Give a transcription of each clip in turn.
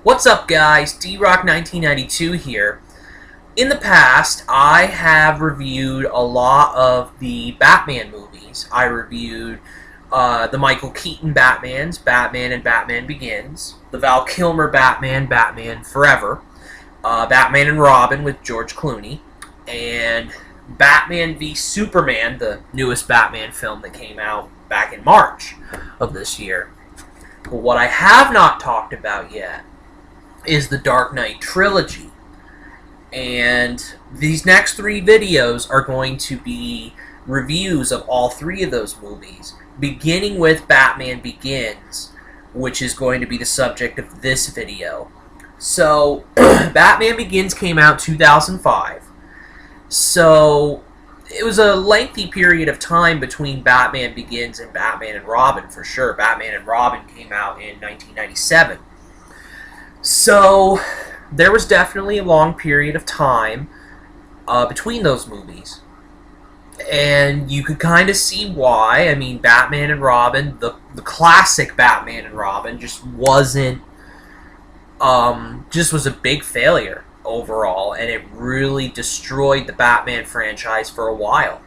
What's up, guys? D-Rock1992 here. In the past, I have reviewed a lot of the Batman movies. I reviewed the Michael Keaton Batmans, Batman and Batman Begins, the Val Kilmer Batman, Batman Forever, Batman and Robin with George Clooney, and Batman v Superman, the newest Batman film that came out back in March of this year. But what I have not talked about yet is the Dark Knight trilogy. And these next three videos are going to be reviews of all three of those movies, beginning with Batman Begins, which is going to be the subject of this video. So, Batman Begins came out 2005. So, it was a lengthy period of time between Batman Begins and Batman and Robin, for sure. Batman and Robin came out in 1997. So, there was definitely a long period of time between those movies. And you could kind of see why. I mean, Batman and Robin, the classic Batman and Robin, just was a big failure overall, and it really destroyed the Batman franchise for a while.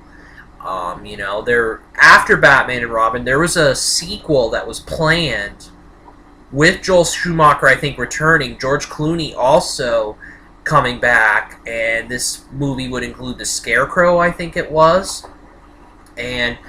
After Batman and Robin, there was a sequel that was planned with Joel Schumacher, I think, returning, George Clooney also coming back, and this movie would include the Scarecrow, I think it was. And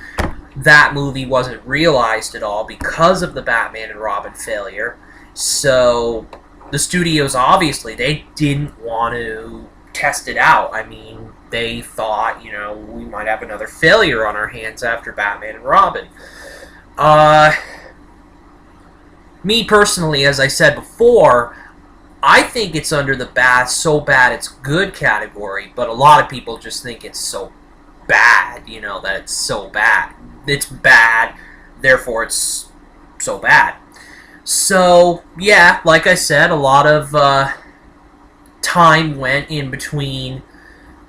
that movie wasn't realized at all because of the Batman and Robin failure. So the studios, obviously, they didn't want to test it out. I mean, they thought, we might have another failure on our hands after Batman and Robin. Me personally, as I said before, I think it's under the so bad it's good category, but a lot of people just think it's so bad, that it's so bad. It's bad, therefore it's so bad. So, yeah, like I said, a lot of time went in between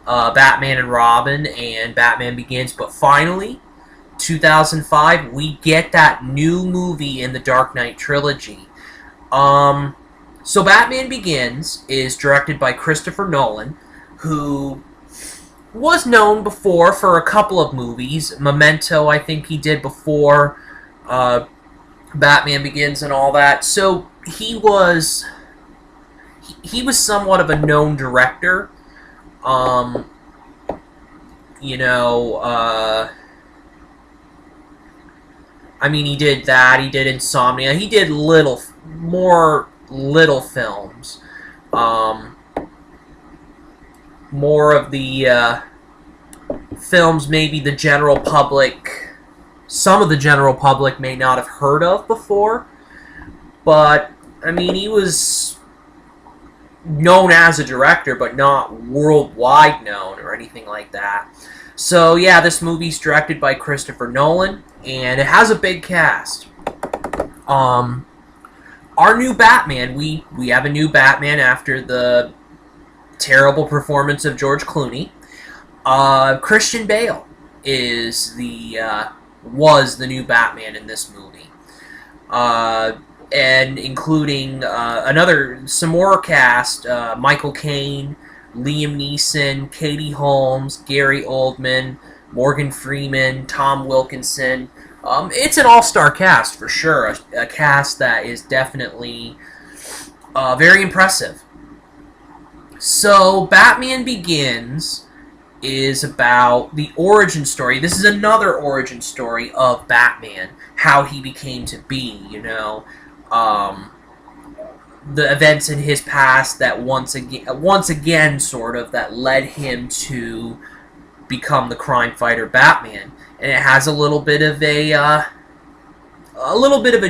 Batman and Robin and Batman Begins, but finally, 2005, we get that new movie in the Dark Knight trilogy. So Batman Begins is directed by Christopher Nolan, who was known before for a couple of movies. Memento, I think he did before Batman Begins and all that. So he was somewhat of a known director. I mean, he did that, he did Insomnia, he did more little films. More of the films maybe the general public, some of the general public may not have heard of before. But, I mean, he was known as a director, but not worldwide known or anything like that. So, yeah, this movie's directed by Christopher Nolan, and it has a big cast. Our new Batman, we have a new Batman after the terrible performance of George Clooney. Christian Bale was the new Batman in this movie. And including some more cast, Michael Caine, Liam Neeson, Katie Holmes, Gary Oldman, Morgan Freeman, Tom Wilkinson. It's an all-star cast for sure. A cast that is definitely very impressive. So, Batman Begins is about the origin story. This is another origin story of Batman, how he became to be, the events in his past that once again sort of that led him to become the crime fighter Batman, and it has a little bit of a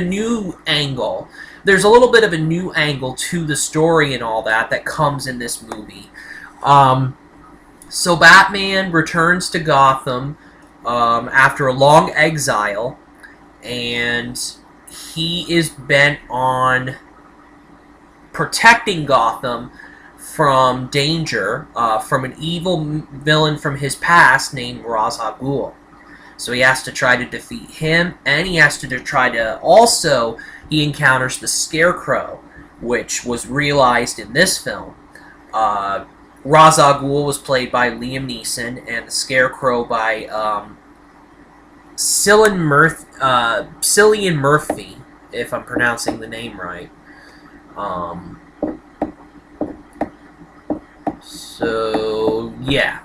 new angle. There's a little bit of a new angle to the story and all that comes in this movie. So Batman returns to Gotham after a long exile, and he is bent on protecting Gotham from danger from an evil villain from his past named Ra's al Ghul. So he has to try to defeat him, and he has to try to also, he encounters the Scarecrow, which was realized in this film. Ra's al Ghul was played by Liam Neeson, and the Scarecrow by Cillian Murphy, if I'm pronouncing the name right. So yeah,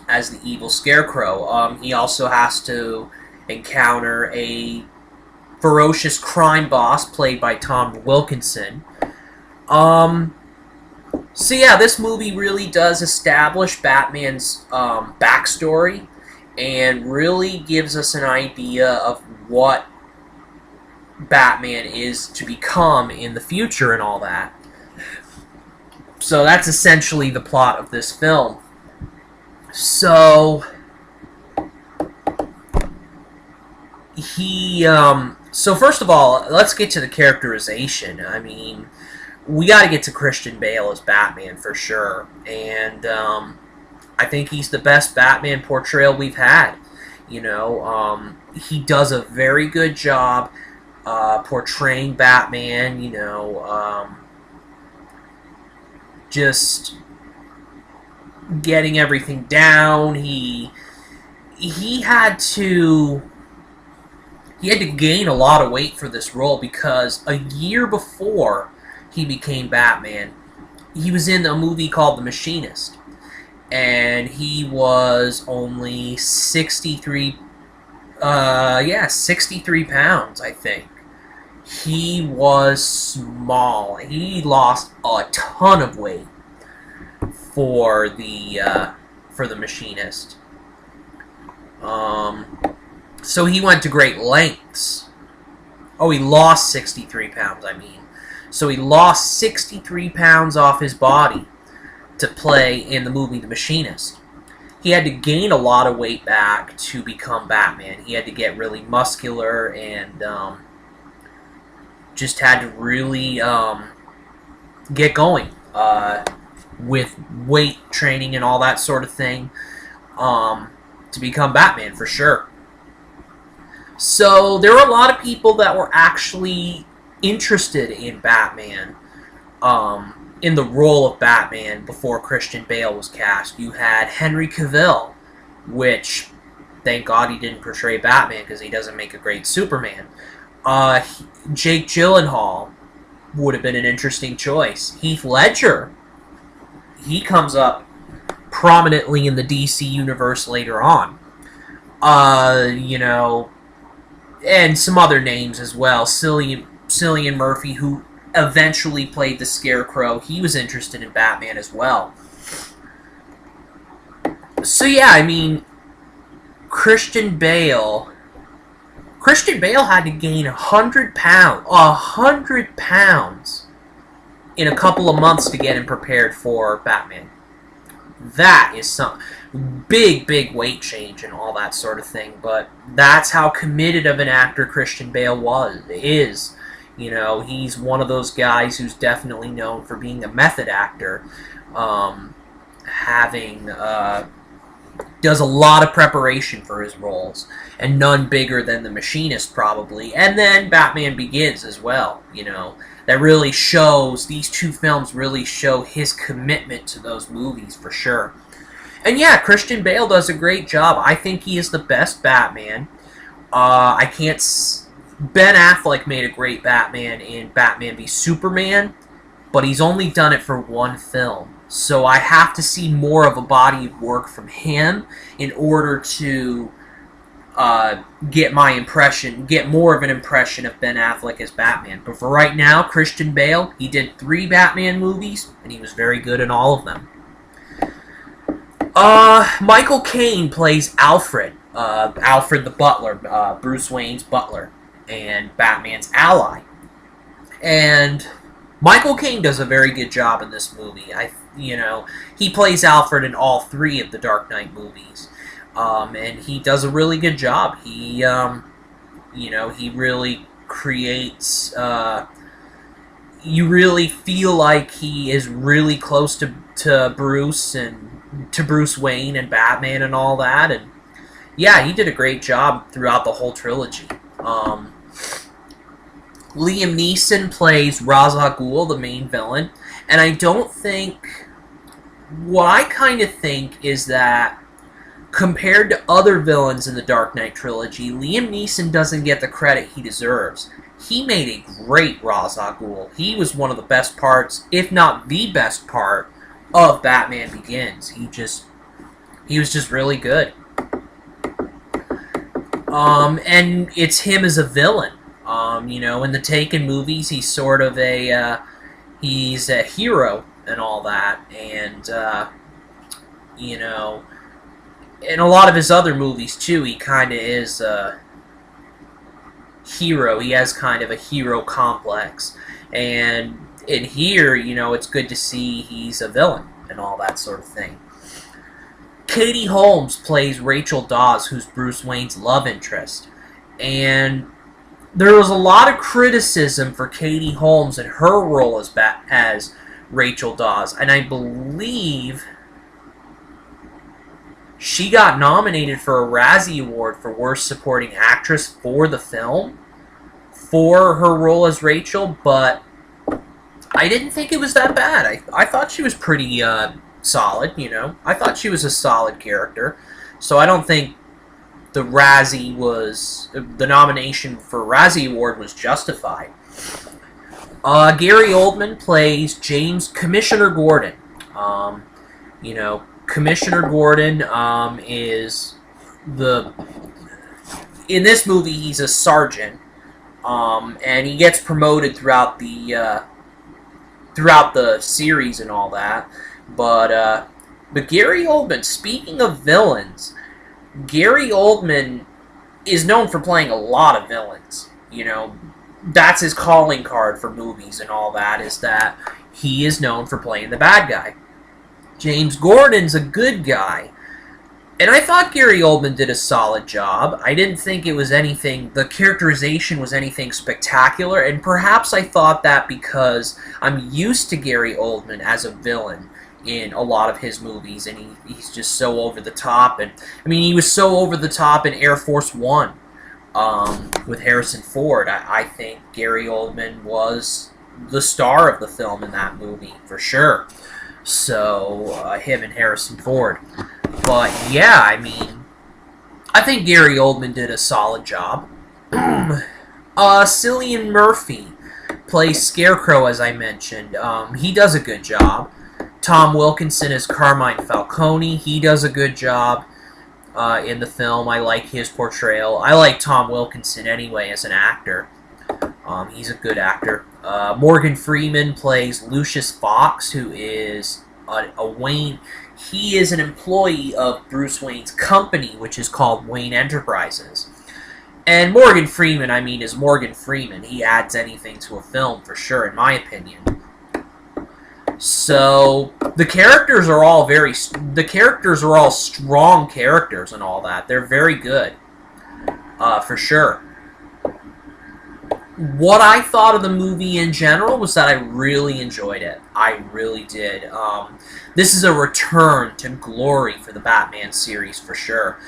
as the evil Scarecrow, he also has to encounter a ferocious crime boss played by Tom Wilkinson. So yeah, this movie really does establish Batman's backstory and really gives us an idea of what Batman is to become in the future and all that. So that's essentially the plot of this film. So so first of all, let's get to the characterization. I mean, we got to get to Christian Bale as Batman for sure, and I think he's the best Batman portrayal we've had. You know, he does a very good job portraying Batman. You know, just getting everything down. He had to gain a lot of weight for this role because a year before he became Batman, he was in a movie called The Machinist, and he was only 63 pounds, I think. He was small. He lost a ton of weight for the Machinist. So he went to great lengths. Oh, he lost 63 pounds, I mean. So he lost 63 pounds off his body to play in the movie The Machinist. He had to gain a lot of weight back to become Batman. He had to get really muscular and just had to really get going with weight training and all that sort of thing to become Batman for sure. So there were a lot of people that were actually interested in Batman, in the role of Batman before Christian Bale was cast. You had Henry Cavill, which, thank God he didn't portray Batman because he doesn't make a great Superman. Jake Gyllenhaal would have been an interesting choice. Heath Ledger, he comes up prominently in the DC universe later on. You know, and some other names as well. Cillian Murphy, who eventually played the Scarecrow, he was interested in Batman as well. So yeah, I mean, Christian Bale had to gain 100 pounds in a couple of months to get him prepared for Batman. That is some big weight change and all that sort of thing, but that's how committed of an actor Christian Bale is. You know, he's one of those guys who's definitely known for being a method actor, does a lot of preparation for his roles, and none bigger than The Machinist probably, and then Batman Begins as well. You know, that really shows, these two films really show his commitment to those movies for sure. And yeah, Christian Bale does a great job. I think he is the best Batman. Ben Affleck made a great Batman in Batman v Superman, but he's only done it for one film. So I have to see more of a body of work from him in order to get more of an impression of Ben Affleck as Batman. But for right now, Christian Bale, he did 3 Batman movies, and he was very good in all of them. Michael Caine plays Alfred. Alfred the butler, Bruce Wayne's butler, and Batman's ally. And Michael Caine does a very good job in this movie. He plays Alfred in all 3 of the Dark Knight movies. And he does a really good job. He really creates, you really feel like he is really close to Bruce and to Bruce Wayne and Batman and all that. And yeah, he did a great job throughout the whole trilogy. Liam Neeson plays Ra's al Ghul, the main villain, and I don't think... What I kind of think is that compared to other villains in the Dark Knight trilogy, Liam Neeson doesn't get the credit he deserves. He made a great Ra's al Ghul. He was one of the best parts, if not the best part, of Batman Begins. He was just really good. And it's him as a villain. In the Taken movies, he's sort of he's a hero and all that, and in a lot of his other movies too, he kind of is a hero. He has kind of a hero complex, and in here, it's good to see he's a villain and all that sort of thing. Katie Holmes plays Rachel Dawes, who's Bruce Wayne's love interest, and there was a lot of criticism for Katie Holmes and her role as Rachel Dawes, and I believe she got nominated for a Razzie Award for Worst Supporting Actress for the film for her role as Rachel, but I didn't think it was that bad. I thought she was pretty solid, I thought she was a solid character, so I don't think the nomination for Razzie Award was justified. Gary Oldman plays Commissioner Gordon. Commissioner Gordon is in this movie he's a sergeant, and he gets promoted throughout the series and all that. But Gary Oldman, speaking of villains, Gary Oldman is known for playing a lot of villains. That's his calling card for movies and all that, is that he is known for playing the bad guy. James Gordon's a good guy. And I thought Gary Oldman did a solid job. I didn't think the characterization was anything spectacular, and perhaps I thought that because I'm used to Gary Oldman as a villain in a lot of his movies, and he's just so over the top. And he was so over the top in Air Force One with Harrison Ford. I think Gary Oldman was the star of the film in that movie, for sure. So, him and Harrison Ford. But, yeah, I think Gary Oldman did a solid job. Cillian Murphy plays Scarecrow, as I mentioned. He does a good job. Tom Wilkinson is Carmine Falcone. He does a good job in the film. I like his portrayal. I like Tom Wilkinson anyway as an actor. He's a good actor. Morgan Freeman plays Lucius Fox, who is a Wayne. He is an employee of Bruce Wayne's company, which is called Wayne Enterprises. And Morgan Freeman, is Morgan Freeman. He adds anything to a film, for sure, in my opinion. So, the characters are all strong characters and all that. They're very good, for sure. What I thought of the movie in general was that I really enjoyed it. I really did. This is a return to glory for the Batman series, for sure.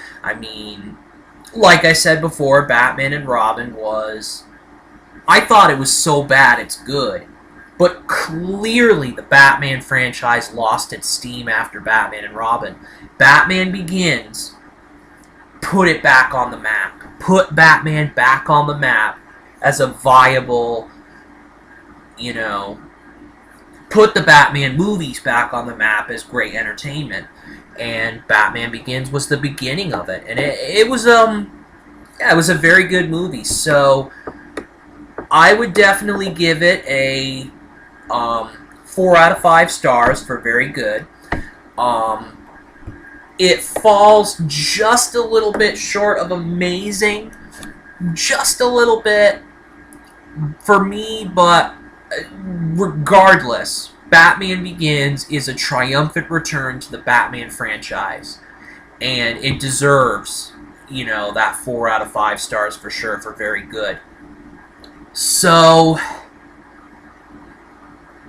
Like I said before, Batman and Robin was... I thought it was so bad it's good. But clearly the Batman franchise lost its steam after Batman and Robin. Batman Begins put it back on the map. Put Batman back on the map as a viable, put the Batman movies back on the map as great entertainment. And Batman Begins was the beginning of it. And it was a very good movie. So I would definitely give it a 4 out of 5 stars for very good. It falls just a little bit short of amazing. Just a little bit for me, but regardless, Batman Begins is a triumphant return to the Batman franchise. And it deserves, that 4 out of 5 stars for sure, for very good. So...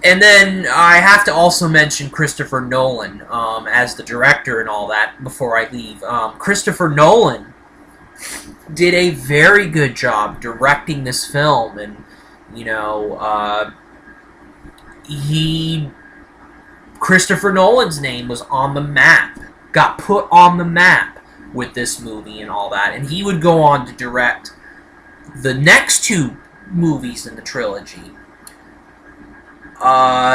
And then I have to also mention Christopher Nolan as the director and all that before I leave. Christopher Nolan did a very good job directing this film, and You know, he Christopher Nolan's name was on the map, got put on the map with this movie and all that, and he would go on to direct the next two movies in the trilogy.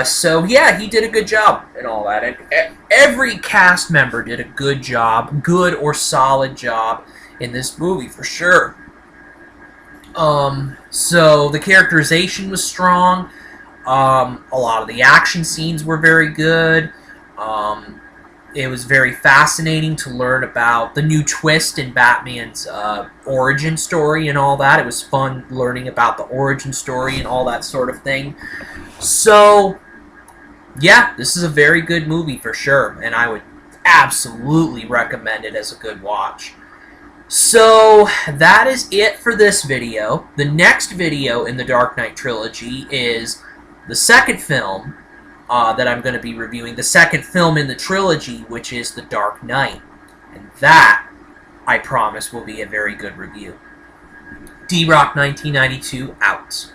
So yeah, he did a good job and all that. And every cast member did a good job, good or solid job in this movie for sure. So the characterization was strong. A lot of the action scenes were very good. It was very fascinating to learn about the new twist in Batman's origin story and all that. It was fun learning about the origin story and all that sort of thing. So, yeah, this is a very good movie for sure, and I would absolutely recommend it as a good watch. So, that is it for this video. The next video in the Dark Knight trilogy is the second film that I'm going to be reviewing, the second film in the trilogy, which is The Dark Knight. And that, I promise, will be a very good review. D-Rock 1992, out.